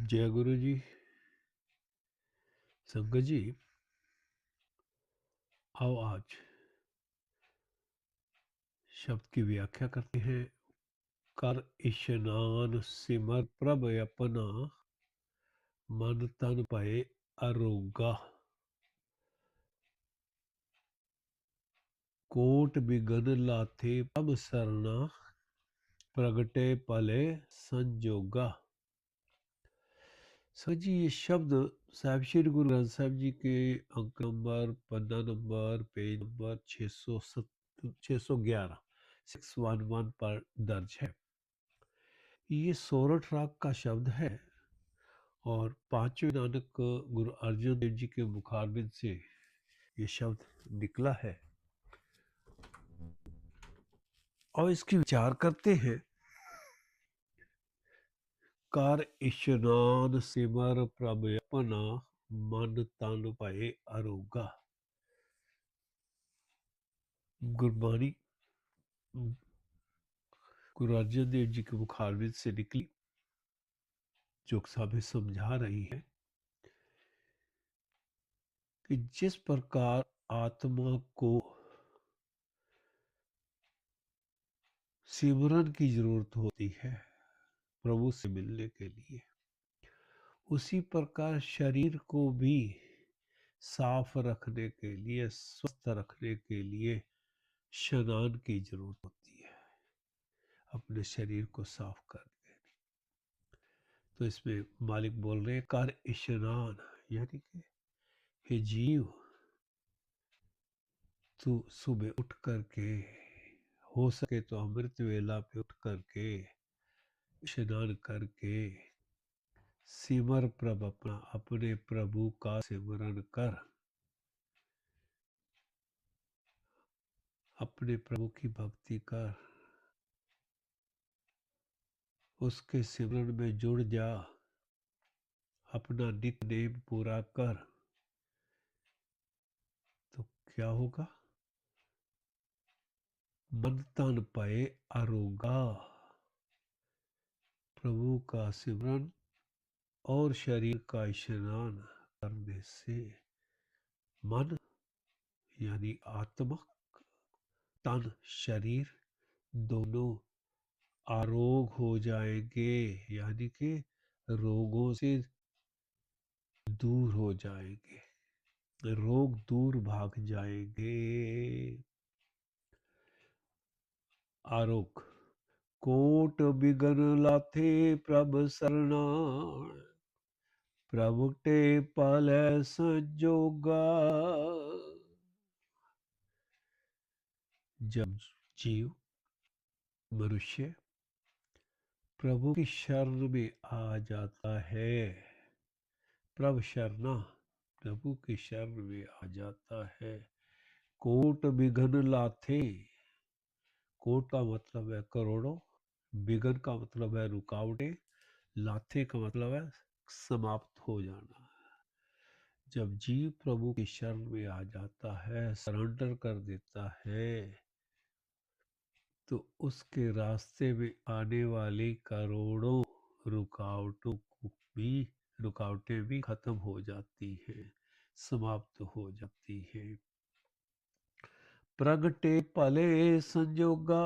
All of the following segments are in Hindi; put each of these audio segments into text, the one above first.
जय गुरु जी। संगत जी, आओ आज शब्द की व्याख्या करते हैं। कर इशनान सिमर प्रभ अपना, मन तन पाए अरोगा। कोट बिगन लाथे प्रभ सरना, प्रगटे पले संजोगा। सर जी, ये शब्द साहिब श्री गुरु ग्रंथ साहिब जी के अंक नंबर, पन्ना नंबर, पेज नंबर 611 611 पर दर्ज है। ये सोरठ राग का शब्द है और पांचवें नानक गुरु अर्जुन देव जी के मुखारबिंद से ये शब्द निकला है। और इसकी विचार करते हैं। कर इशनान सिमर प्रभ अपना, मन तन पाए अरोगा। गुरबाणी गुरु अर्जुन देव जी के मुखारबिंद से निकली, जो हमें समझा रही है कि जिस प्रकार आत्मा को सिमरन की जरूरत होती है प्रभु से मिलने के लिए, उसी प्रकार शरीर को भी साफ रखने के लिए, स्वस्थ रखने के लिए स्नान की जरूरत होती है, अपने शरीर को साफ करके। तो इसमें मालिक बोल रहे हैं, कर स्नान, यानी कि हे जीव, तू सुबह उठ करके, हो सके तो अमृत वेला पे उठ करके स्नान करके सिमर प्रभ अपना, अपने प्रभु का सिमरन कर, अपने प्रभु की भक्ति कर, उसके सिमरन में जुड़ जा, अपना नित्य नेम पूरा कर। तो क्या होगा? मन तन पाए अरोगा। प्रभु का सिमरन और शरीर का स्नान करने से मन यानी आत्मा, तन शरीर दोनों आरोग हो जाएंगे, यानी कि रोगों से दूर हो जाएंगे, रोग दूर भाग जाएंगे। आरोग। कोट बिगन लाथे प्रभ सरना, प्रभुटे पल संजोगा। जब जीव, मनुष्य प्रभु की शरण में आ जाता है, प्रभु शरणा, प्रभु की शरण में आ जाता है, कोट बिघन लाथे। कोट का मतलब है करोड़ों, बिघन का मतलब है रुकावटें, लाथे का मतलब है समाप्त हो जाना। जब जीव प्रभु की शरण में आ जाता है, सरेंडर कर देता है, तो उसके रास्ते में आने वाली करोड़ों रुकावटें भी खत्म हो जाती हैं, समाप्त हो जाती हैं। प्रगटे पले संजोगा।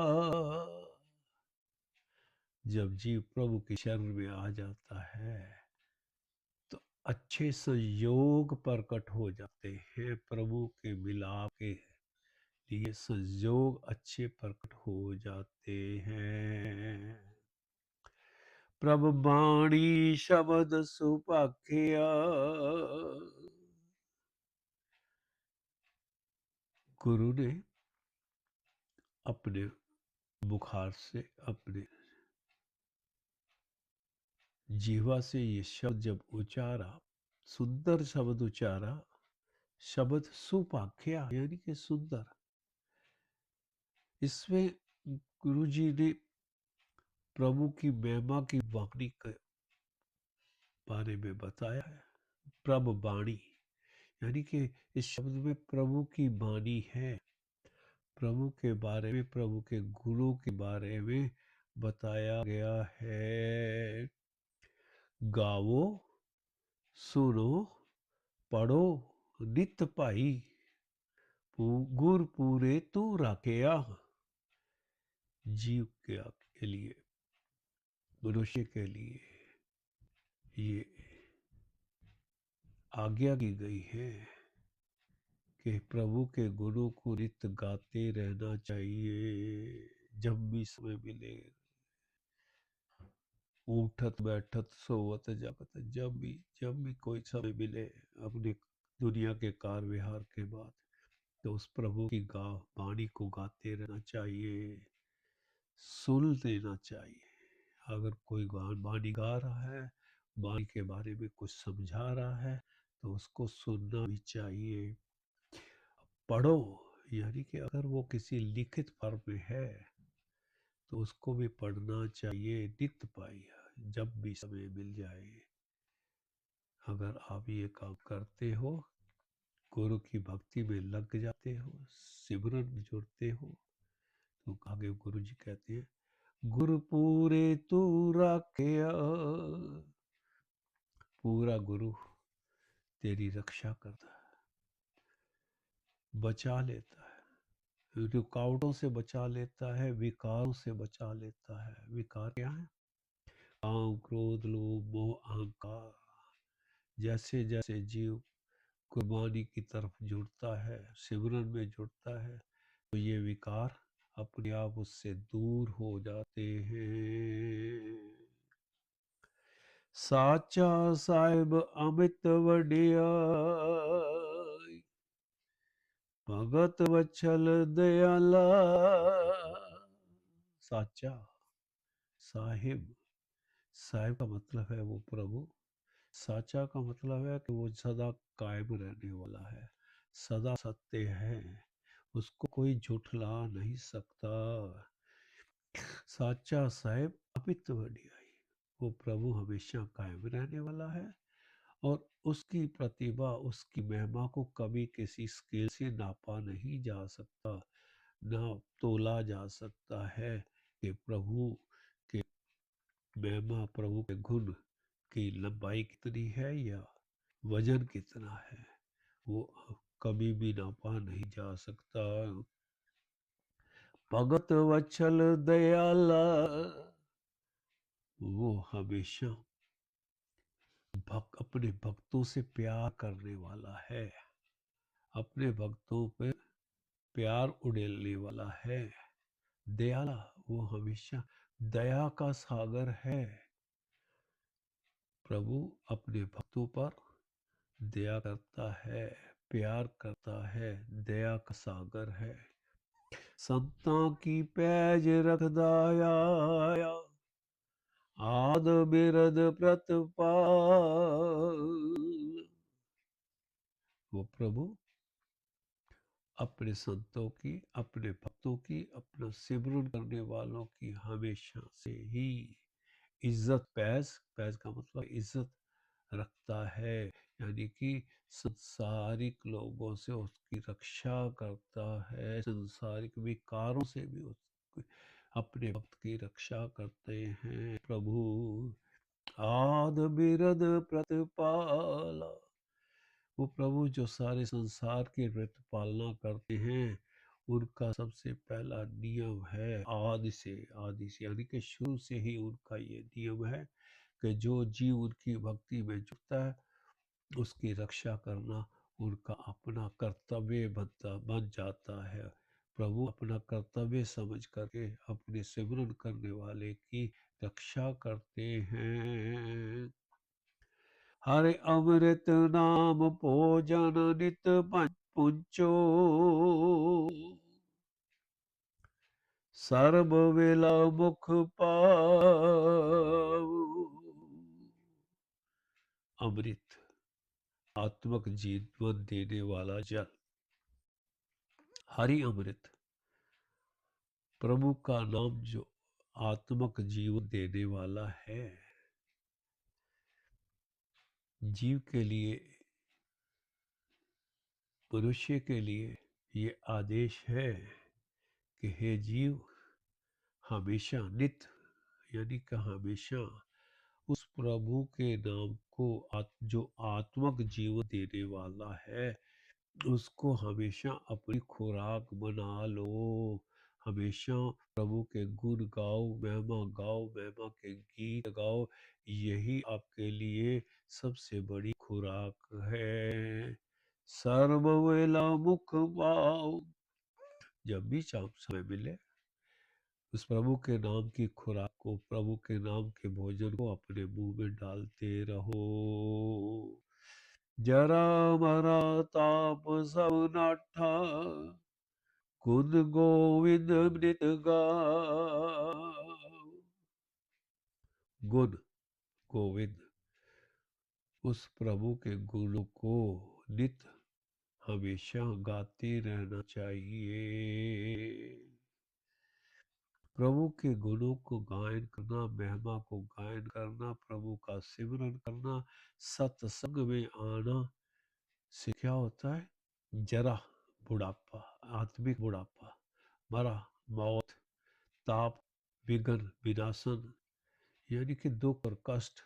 जब जीव प्रभु की शरण में आ जाता है तो अच्छे संयोग प्रकट हो जाते हैं। प्रभु के मिलाप के लिए संयोग अच्छे प्रकट हो जाते हैं। प्रभु बाणी शब्द सुपाख्या। गुरु ने अपने मुखार से, अपने जीवा से ये शब्द जब उचारा, सुंदर शब्द उचारा, शब्द सुपाख्या यानी कि सुंदर। इसमें गुरु जी ने प्रभु की महिमा की वाणी के बारे में बताया है। प्रभ बाणी यानी कि इस शब्द में प्रभु की बाणी है, प्रभु के बारे में, प्रभु के गुणों के बारे में बताया गया है। गावो सुनो पढ़ो नित भाई, गुर पूरे तू राखेया। जीव के लिए, मनुष्य के लिए ये आज्ञा की गई है कि प्रभु के गुणों को नित गाते रहना चाहिए। जब भी समय मिले, उठत बैठत सोवत जागत, जब भी कोई समय मिले अपने दुनिया के कार विहार के बाद, तो उस प्रभु की वाणी को गाते रहना चाहिए, सुन लेना चाहिए। अगर कोई वाणी गा रहा है, वाणी के बारे में कुछ समझा रहा है, तो उसको सुनना भी चाहिए। पढ़ो, यानी कि अगर वो किसी लिखित फॉर्म में है तो उसको भी पढ़ना चाहिए नित पाई, जब भी समय मिल जाए। अगर आप ये काम करते हो, गुरु की भक्ति में लग जाते हो, सिमरन में जुड़ते हो, तो आगे गुरु जी कहते हैं, गुरु पूरे तू राखेया। पूरा गुरु तेरी रक्षा करता है, बचा लेता है, रुकावटों से बचा लेता है, विकारों से बचा लेता है। विकार क्या है? काम, क्रोध, लोभ, मोह, अहंकार। जैसे जैसे जीव कुर्बानी की तरफ जुड़ता है, सिमरन में जुड़ता है, तो ये विकार अपने आप उससे दूर हो जाते हैं। साचा साहिब अमित वडिया, भगत वत्सल दयाला। साचा साहिब, साहिब का मतलब है वो प्रभु, साचा का मतलब है कि वो सदा कायम रहने वाला है, सदा सत्य है, उसको कोई झुठला नहीं सकता। साचा साहिब अमित वडियाई, वो प्रभु हमेशा कायम रहने वाला है, और उसकी प्रतिभा, उसकी महिमा को कभी किसी स्केल से नापा नहीं जा सकता, ना तोला जा सकता है कि प्रभु के महिमा, प्रभु के गुण की लंबाई कितनी है या वजन कितना है, वो कभी भी नापा नहीं जा सकता। भगत वत्सल दयाला, वो हमेशा अपने भक्तों से प्यार करने वाला है, अपने भक्तों पर प्यार उड़ेलने वाला है। दयाला, वो हमेशा दया का सागर है। प्रभु अपने भक्तों पर दया करता है, प्यार करता है, दया का सागर है। संतां की पैज रखदाया, आद बिरद प्रतपाल। वो प्रभु अपने संतों की, अपने भक्तों की, अपना सिमरन करने वालों की हमेशा से ही इज्जत, पैज का मतलब इज्जत रखता है, यानी कि संसारिक लोगों से उसकी रक्षा करता है, संसारिक विकारों से भी उसकी, अपने भक्त की रक्षा करते हैं प्रभु। आद बिरद प्रतिपाला, वो प्रभु जो सारे संसार की प्रतिपालना करते हैं, उनका सबसे पहला नियम है आदि से यानी कि शुरू से ही उनका ये नियम है कि जो जीव उनकी भक्ति में जुड़ता है, उसकी रक्षा करना उनका अपना कर्तव्य बन जाता है। प्रभु अपना कर्तव्य समझ करके अपने सिमरन करने वाले की रक्षा करते हैं। हरे अमृत नाम भोजन नित पुंचो, सर्व वेला मुख पाऊ। अमृत, आत्मक जीवन देने वाला जल, हरि अमृत, प्रभु का नाम जो आत्मक जीवन देने वाला है। जीव के लिए, मनुष्य के लिए ये आदेश है कि हे जीव, हमेशा नित, यानी कि हमेशा उस प्रभु के नाम को जो आत्मक जीवन देने वाला है, उसको हमेशा अपनी खुराक बना लो। हमेशा प्रभु के गुण गाओ, महिमा के गीत गाओ। यही आपके लिए सबसे बड़ी खुराक है। सर्ववेला मुख पाओ। जब भी समय मिले उस प्रभु के नाम की खुराक को, प्रभु के नाम के भोजन को अपने मुंह में डालते रहो। जरा मरा ताप सब नाठा, गुण गोविंद नित गाओ। गुण गोविंद, उस प्रभु के गुणों को नित हमेशा गाते रहना चाहिए। प्रभु के गुणों को गायन करना, महिमा को गायन करना, प्रभु का सिमरन करना, सत्संग में आना से क्या होता है? जरा बुढ़ापा, आत्मिक बुढ़ापा, मरा मौत, ताप, विघ्न, विनाशन, यानी कि दुख और कष्ट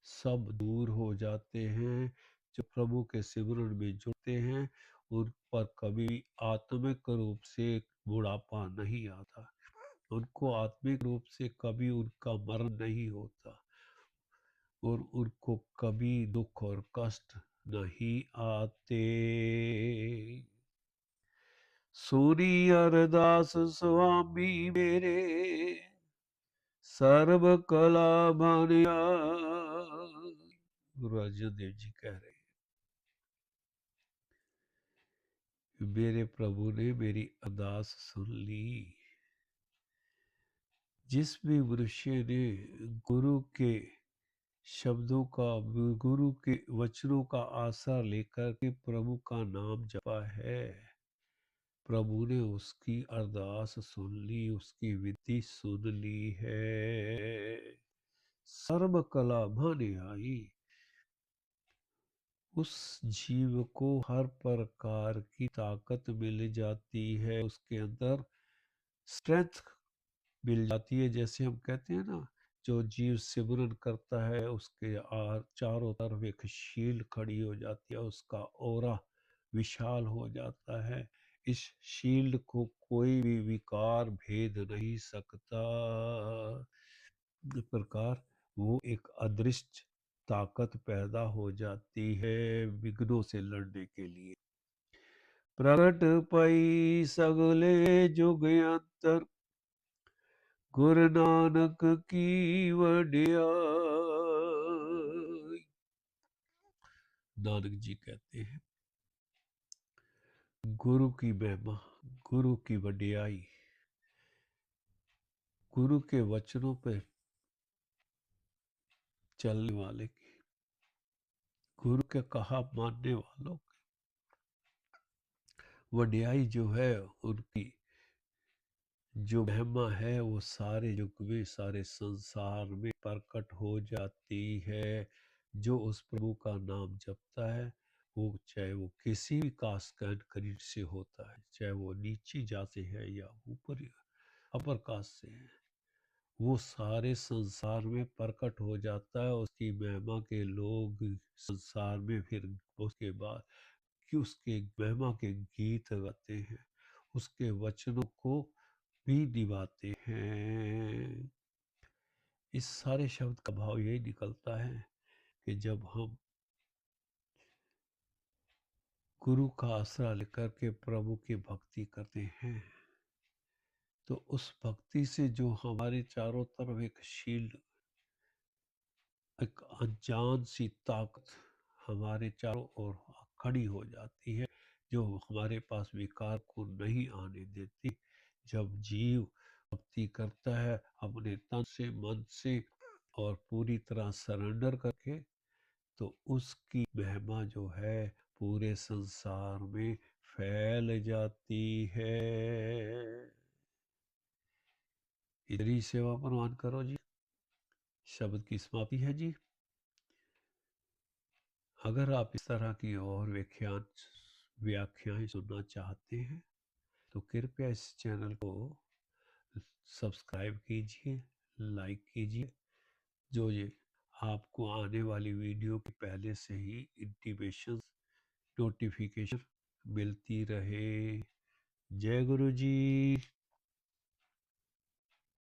सब दूर हो जाते हैं। जो प्रभु के सिमरन में जुड़ते हैं उन पर कभी आत्मिक रूप से बुढ़ापा नहीं आता, उनको आत्मिक रूप से कभी उनका मरण नहीं होता और उनको कभी दुख और कष्ट नहीं आते। सुनी अरदास स्वामी मेरे, सर्व कला भानिया। गुरु अर्जुन देव जी कह रहे हैं, मेरे प्रभु ने मेरी अरदास सुन ली। जिस भी मनुष्य ने गुरु के शब्दों का, गुरु के वचनों का आसरा लेकर के प्रभु का नाम जपा है, प्रभु ने उसकी अरदास सुन ली, उसकी विधि सुन ली है। सर्व कला भाने आई। उस जीव को हर प्रकार की ताकत मिल जाती है, उसके अंदर स्ट्रेंथ मिल जाती है। जैसे हम कहते हैं ना, जो जीव सिमरन करता है उसके चारों तरफ एक शील्ड खड़ी हो जाती है, उसका ऑरा विशाल हो जाता है। इस शील्ड को कोई भी विकार भेद नहीं सकता। इस प्रकार वो एक अदृश्य ताकत पैदा हो जाती है विघ्नों से लड़ने के लिए। प्रगट पई सगले जुग अंतर, गुरु नानक की वडियाई। नानक जी कहते हैं, गुरु की महिमा, गुरु की वडियाई, गुरु के वचनों पर चलने वाले की, गुरु के कहा मानने वालों की वडियाई जो है, उनकी जो महिमा है वो सारे युग में, सारे संसार में प्रकट हो जाती है। जो उस प्रभु का नाम जपता है, वो चाहे वो किसी भी कास्ट कैटेगरी से होता है, चाहे वो नीची जाति है या ऊपर अपर कास्ट से है, वो सारे संसार में प्रकट हो जाता है। उसकी महिमा के लोग संसार में फिर उसके बाद कि उसके महिमा के गीत गाते हैं, उसके वचनों को भी निभाते हैं। इस सारे शब्द का भाव यही निकलता है कि जब हम गुरु का आसरा लेकर के प्रभु की भक्ति करते हैं, तो उस भक्ति से जो हमारे चारों तरफ एक शील्ड, एक अनजान सी ताकत हमारे चारों ओर खड़ी हो जाती है, जो हमारे पास विकार को नहीं आने देती। जब जीव भक्ति करता है अपने तन से, मन से और पूरी तरह सरेंडर करके, तो उसकी महिमा जो है पूरे संसार में फैल जाती है। इधरी सेवा प्रवान करो जी। शब्द की समाप्ति है जी। अगर आप इस तरह की और व्याख्याएं सुनना चाहते हैं तो कृपया इस चैनल को सब्सक्राइब कीजिए, लाइक कीजिए। जो ये आपको आने वाली वीडियो की पहले से ही इंटीमेशन नोटिफिकेशन मिलती रहे। जय गुरु जी।